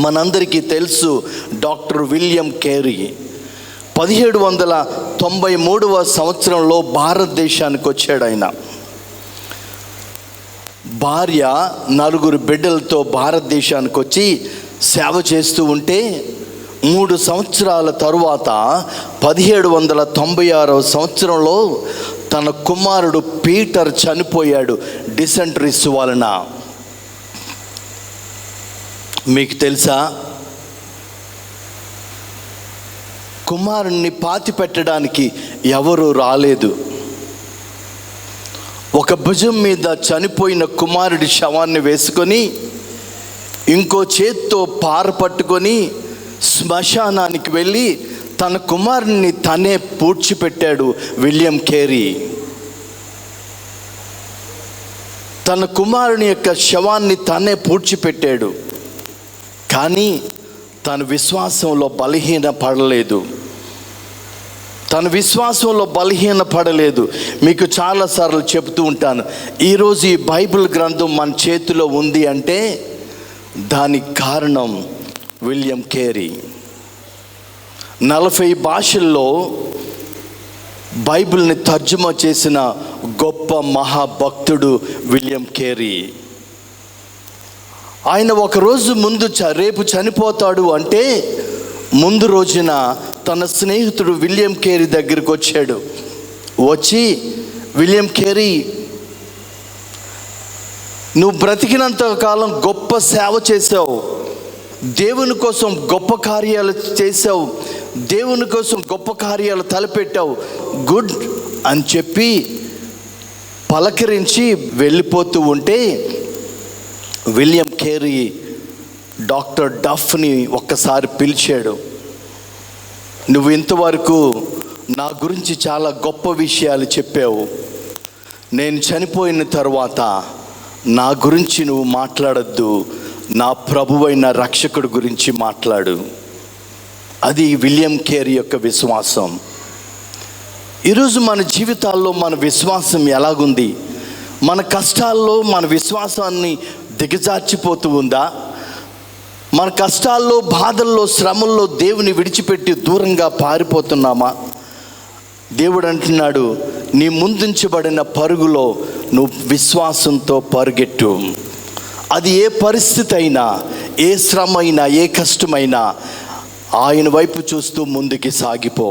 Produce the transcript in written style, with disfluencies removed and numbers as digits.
మనందరికీ తెలుసు, doctor William Carey 1793వ సంవత్సరంలో భారతదేశానికి వచ్చాడు. ఆయన భార్య 4 బిడ్డలతో భారతదేశానికి వచ్చి సేవ చేస్తూ ఉంటే 3 సంవత్సరాల తరువాత 1796వ సంవత్సరంలో తన కుమారుడు పీటర్ చనిపోయాడు డిసెంట్రీస్ వలన. మీకు తెలుసా, కుమారుణ్ణి పాతి పెట్టడానికి ఎవరు రాలేదు. ఒక భుజం మీద చనిపోయిన కుమారుడి శవాన్ని వేసుకొని ఇంకో చేత్తో పార పట్టుకొని శ్మశానానికి వెళ్ళి తన కుమారుని తనే పూడ్చిపెట్టాడు విలియం కేరీ. తన కుమారుని యొక్క శవాన్ని తనే పూడ్చిపెట్టాడు. కానీ తన విశ్వాసంలో బలహీన పడలేదు. మీకు చాలాసార్లు చెబుతూ ఉంటాను, ఈరోజు ఈ బైబిల్ గ్రంథం మన చేతిలో ఉంది అంటే దానికి కారణం విలియం కేరీ. 40 భాషల్లో బైబిల్ని తర్జుమా చేసిన గొప్ప మహాభక్తుడు విలియం కేరీ. ఆయన ఒకరోజు ముందు రేపు చనిపోతాడు అంటే ముందు రోజున తన స్నేహితుడు విలియం కేరీ దగ్గరికి వచ్చాడు. వచ్చి, విలియం కేరీ, నువ్వు బ్రతికినంత కాలం గొప్ప సేవ చేసావు, దేవుని కోసం గొప్ప కార్యాలు చేసావు, దేవుని కోసం గొప్ప కార్యాలు తలపెట్టావు, గుడ్ అని చెప్పి పలకరించి వెళ్ళిపోతూ ఉంటే విలియం కేరీ డాక్టర్ డఫ్ని ఒక్కసారి పిలిచాడు. నువ్వు ఇంతవరకు నా గురించి చాలా గొప్ప విషయాలు చెప్పావు, నేను చనిపోయిన తర్వాత నా గురించి నువ్వు మాట్లాడద్దు, నా ప్రభువైన రక్షకుడు గురించి మాట్లాడు. అది విలియం కేరీ యొక్క విశ్వాసం. ఈరోజు మన జీవితాల్లో మన విశ్వాసం ఎలాగుంది? మన కష్టాల్లో మన విశ్వాసాన్ని దిగజార్చిపోతూ ఉందా? మన కష్టాల్లో, బాధల్లో, శ్రమల్లో దేవుని విడిచిపెట్టి దూరంగా పారిపోతున్నామా? దేవుడు అంటున్నాడు, నీ ముందుంచబడిన పరుగులో నువ్వు విశ్వాసంతో పరుగెట్టు. అది ఏ పరిస్థితి అయినా, ఏ శ్రమ అయినా, ఏ కష్టమైనా ఆయన వైపు చూస్తూ ముందుకి సాగిపో.